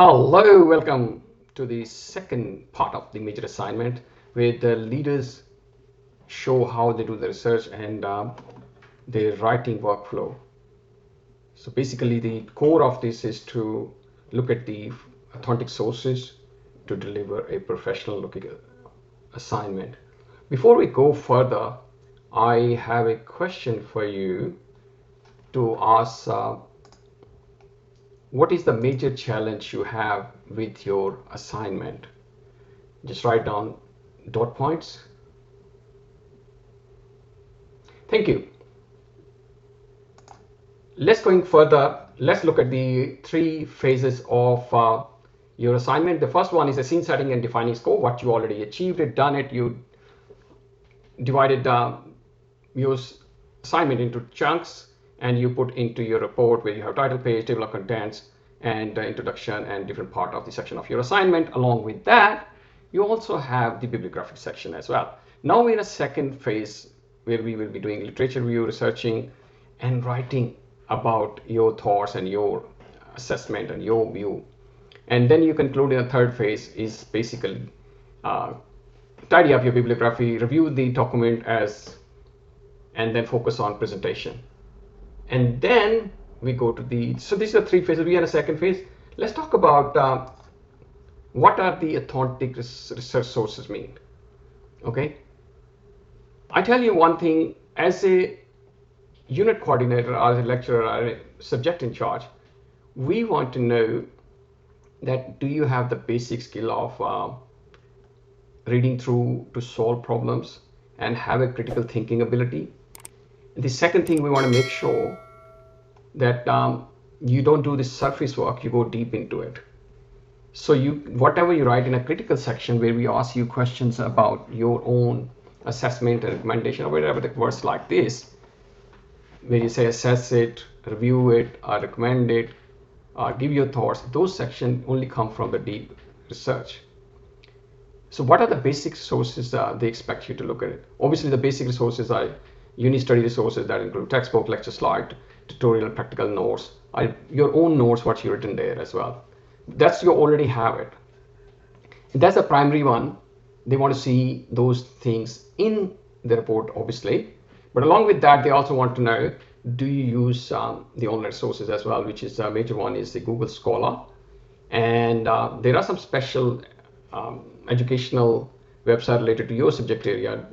Hello, welcome to the second part of the major assignment where the leaders show how they do the research and their writing workflow. So basically the core of this is to look at the authentic sources to deliver a professional looking assignment. Before we go further, I have a question for you to ask. What is the major challenge you have with your assignment? Just write down dot points. Thank you. Let's going further. Let's look at the three phases of your assignment. The first one is a scene setting and defining scope. What you already achieved it, done it. You divided your assignment into chunks and you put into your report where you have title page, table of contents, and introduction and different part of the section of your assignment. Along with that, you also have the bibliographic section as well. Now we're in a second phase where we will be doing literature review, researching, and writing about your thoughts and your assessment and your view. And then you conclude in the third phase is basically tidy up your bibliography, review the document and then focus on presentation. And then we go to so these are three phases. We are in a second phase. Let's talk about what are the authentic research sources mean. Okay. I tell you one thing, as a unit coordinator, or as a lecturer, or a subject in charge, we want to know that do you have the basic skill of reading through to solve problems and have a critical thinking ability. And the second thing we want to make sure that you don't do this surface work, you go deep into it. So whatever you write in a critical section where we ask you questions about your own assessment and recommendation or whatever the words like this, where you say assess it, review it, or recommend it, or give your thoughts, those sections only come from the deep research. So what are the basic sources they expect you to look at it? Obviously, the basic resources are uni study resources that include textbook, lecture slide, tutorial, practical notes, your own notes, what you've written there as well. That's you already have it. And that's the primary one. They want to see those things in the report, obviously. But along with that, they also want to know, do you use the online sources as well, which is a major one is the Google Scholar. And there are some special educational websites related to your subject area.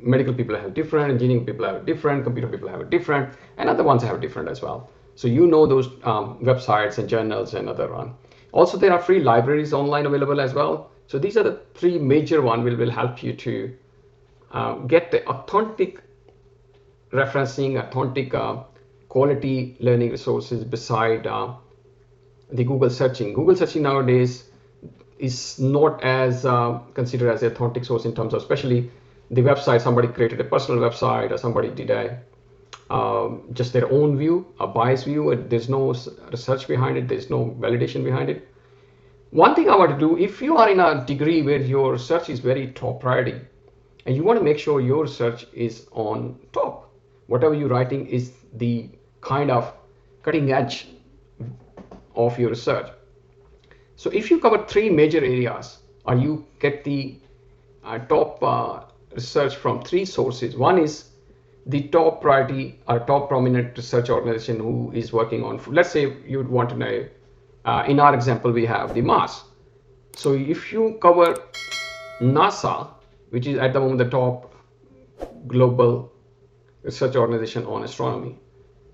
Medical people have different, engineering people have different, computer people have different, and other ones have different as well. So you know those websites and journals and other one. Also, there are free libraries online available as well. So these are the three major ones will help you to get the authentic referencing, authentic quality learning resources beside the Google searching. Google searching nowadays is not as considered as an authentic source in terms of, especially the website, somebody created a personal website or somebody did just their own view, a biased view, and there's no research behind it, there's no validation behind it. One thing I want to do, if you are in a degree where your research is very top priority and you want to make sure your research is on top, whatever you're writing is the kind of cutting edge of your research. So if you cover three major areas or you get the top research from three sources, one is the top priority or top prominent research organization who is working on, let's say you would want to know, in our example, we have the Mars. So if you cover NASA, which is at the moment the top global research organization on astronomy,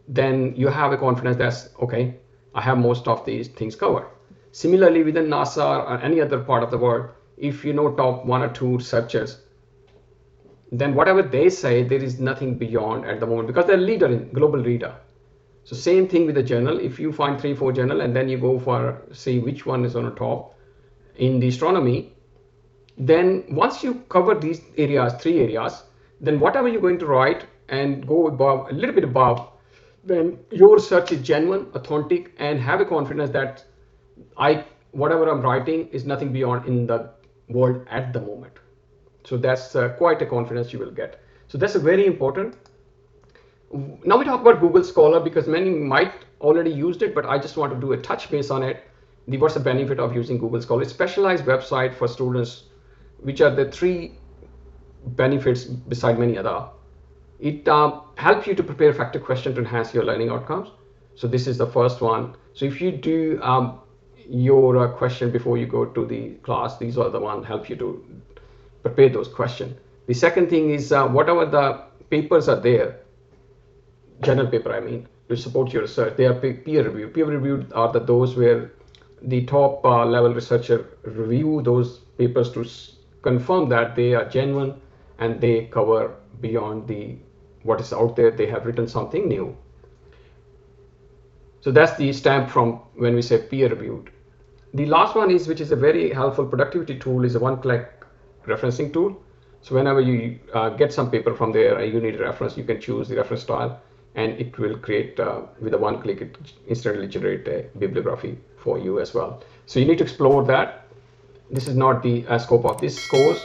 then you have a confidence that's okay, I have most of these things covered. Similarly, within NASA or any other part of the world, if you know top one or two researchers, then whatever they say, there is nothing beyond at the moment because they're leader in global leader. So same thing with the journal. If you find 3-4 journal and then you go for see which one is on the top in the astronomy, then once you cover these areas, three areas, then whatever you're going to write and go above, a little bit above, then your research is genuine, authentic, and have a confidence that whatever I'm writing is nothing beyond in the world at the moment. So that's quite a confidence you will get. So that's a very important. Now we talk about Google Scholar because many might already used it, but I just want to do a touch base on it. what's the benefit of using Google Scholar? It's a specialized website for students, which are the three benefits beside many other. It helps you to prepare factor question to enhance your learning outcomes. So this is the first one. So if you do your question before you go to the class, these are the one help you to prepare those questions. The second thing is whatever the papers are there, journal paper I mean, to support your research, they are peer reviewed. Peer reviewed are those where the top level researcher review those papers to confirm that they are genuine and they cover beyond the what is out there. They have written something new. So that's the stamp from when we say peer reviewed. The last one is, which is a very helpful productivity tool, is a one-click referencing tool. So whenever you get some paper from there and you need a reference, you can choose the reference style and it will create, with a one click, it instantly generate a bibliography for you as well. So you need to explore that. This is not the scope of this course.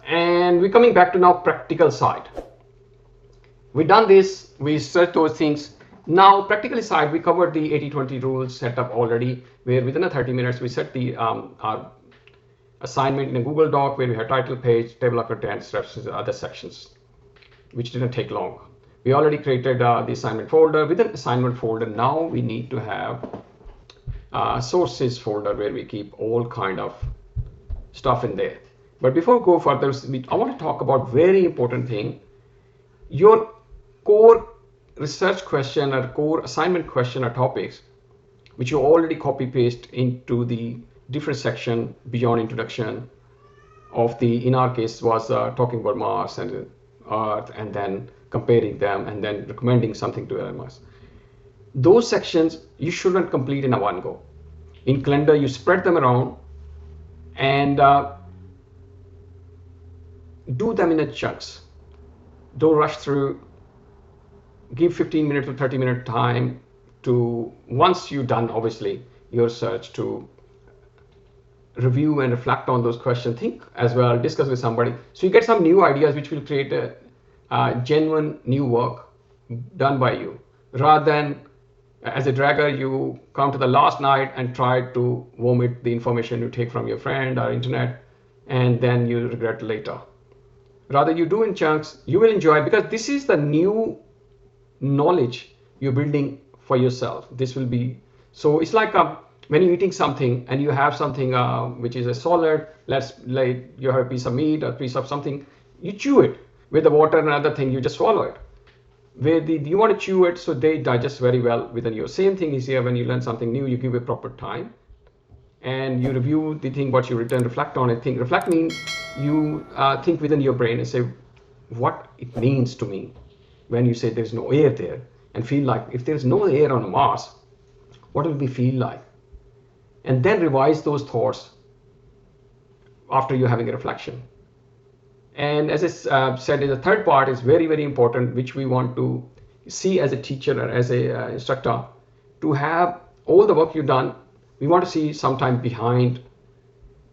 And we're coming back to now practical side. We've done this, we searched those things. Now practical side, we covered the 80-20 rules set up already, where within 30 minutes we set the our assignment in a Google Doc where we have title page, table of contents, references, other sections, which didn't take long. We already created the assignment folder. Within assignment folder, now we need to have sources folder where we keep all kind of stuff in there. But before we go further, I want to talk about very important thing. Your core research question or core assignment question or topics, which you already copy paste into the different section beyond introduction of the, in our case was talking about Mars and Earth and then comparing them and then recommending something to LMS. Those sections you shouldn't complete in a one go. In calendar, you spread them around and do them in chunks. Don't rush through. Give 15 minutes to 30-minute time to, once you've done obviously your search, to review and reflect on those questions, think as well, discuss with somebody. So you get some new ideas which will create a genuine new work done by you, rather than as a dragger you come to the last night and try to vomit the information you take from your friend or internet and then you regret later. Rather you do in chunks, you will enjoy, because this is the new knowledge you're building for yourself. This will be, so it's like when you're eating something and you have something which is a solid, let's like you have a piece of meat or a piece of something, you chew it with the water and other thing, you just swallow it. Where you want to chew it so they digest very well within you. Same thing is here when you learn something new, you give it proper time and you review the thing what you written, reflect on it. Reflect means you think within your brain and say what it means to me when you say there's no air there, and feel like if there's no air on Mars, what will we feel like? And then revise those thoughts after you're having a reflection. And as I said, in the third part is very, very important, which we want to see as a teacher or as a instructor, to have all the work you've done. We want to see sometime behind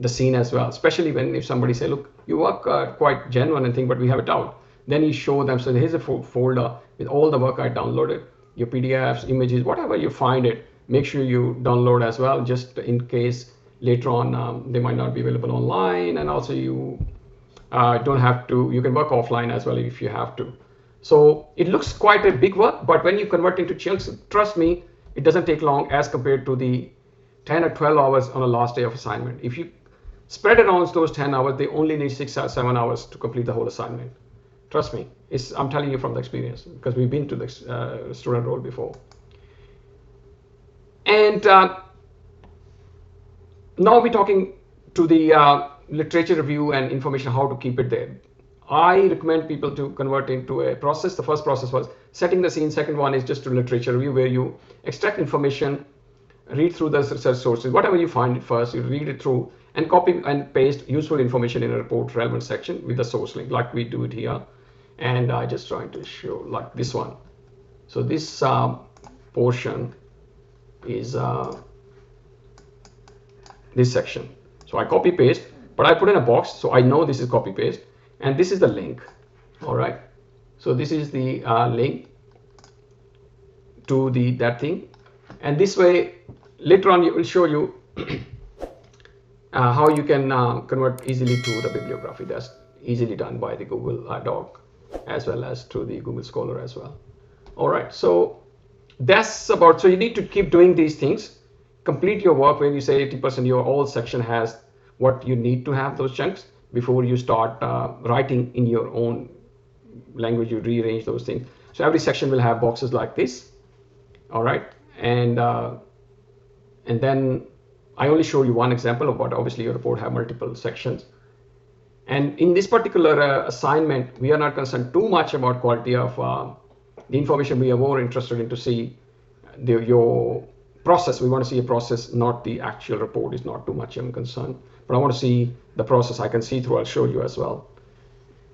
the scene as well, especially when if somebody say, look, you work quite genuine and thing, but we have a doubt. Then you show them, so here's a folder with all the work I downloaded, your PDFs, images, whatever you find it, make sure you download as well, just in case later on they might not be available online. And also you don't have to, you can work offline as well if you have to. So it looks quite a big work, but when you convert into chunks, trust me, it doesn't take long as compared to the 10 or 12 hours on a last day of assignment. If you spread around those 10 hours, they only need 6 or 7 hours to complete the whole assignment. Trust me, I'm telling you from the experience, because we've been to the student role before. And now we're talking to the literature review and information, how to keep it there. I recommend people to convert into a process. The first process was setting the scene. Second one is just to literature review, where you extract information, read through the research sources, whatever you find it first, you read it through and copy and paste useful information in a report relevant section with the source link, like we do it here. And I just trying to show like this one. So this portion is this section. So I copy paste, but I put in a box so I know this is copy paste, and this is the link. All right. So this is the link to that thing, and this way later on it will show you how you can convert easily to the bibliography. That's easily done by the Google Doc as well as through the Google Scholar as well. All right, so that's about, so you need to keep doing these things, complete your work. When you say 80%, your whole section has what you need to have those chunks before you start writing in your own language. You rearrange those things. So every section will have boxes like this. All right, and then I only show you one example of what obviously your report have multiple sections. And in this particular assignment, we are not concerned too much about quality of the information. We are more interested in to see your process. We want to see a process, not the actual report is not too much I'm concerned. But I want to see the process I can see through. I'll show you as well.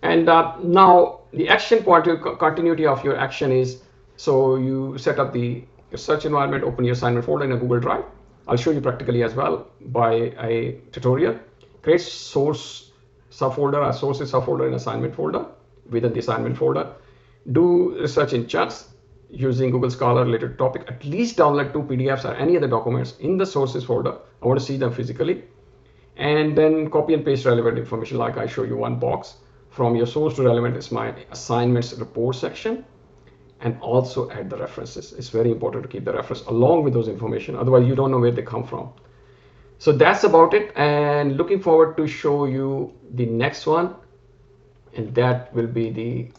And now the action continuity of your action is, so you set up the search environment, open your assignment folder in a Google Drive. I'll show you practically as well by a tutorial. Create source subfolder, a sources subfolder in assignment folder within the assignment folder. Do research in chunks using Google Scholar related topic. At least download 2 PDFs or any other documents in the sources folder. I want to see them physically. And then copy and paste relevant information, like I show you one box. From your source to relevant is my assignments report section, and also add the references. It's very important to keep the reference along with those information, otherwise you don't know where they come from. So that's about it, and looking forward to show you the next one, and that will be the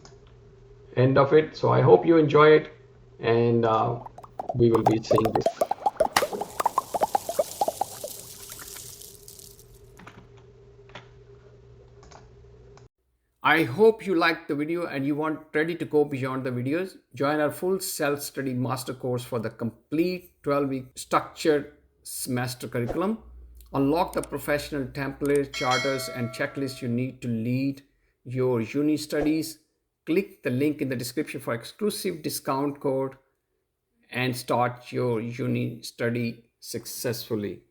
end of it. So I hope you enjoy it, and we will be seeing this. I hope you liked the video and you want ready to go beyond the videos. Join our full self-study master course for the complete 12-week structured semester curriculum. Unlock the professional templates, charters, and checklists you need to lead your uni studies. Click the link in the description for exclusive discount code and start your uni study successfully.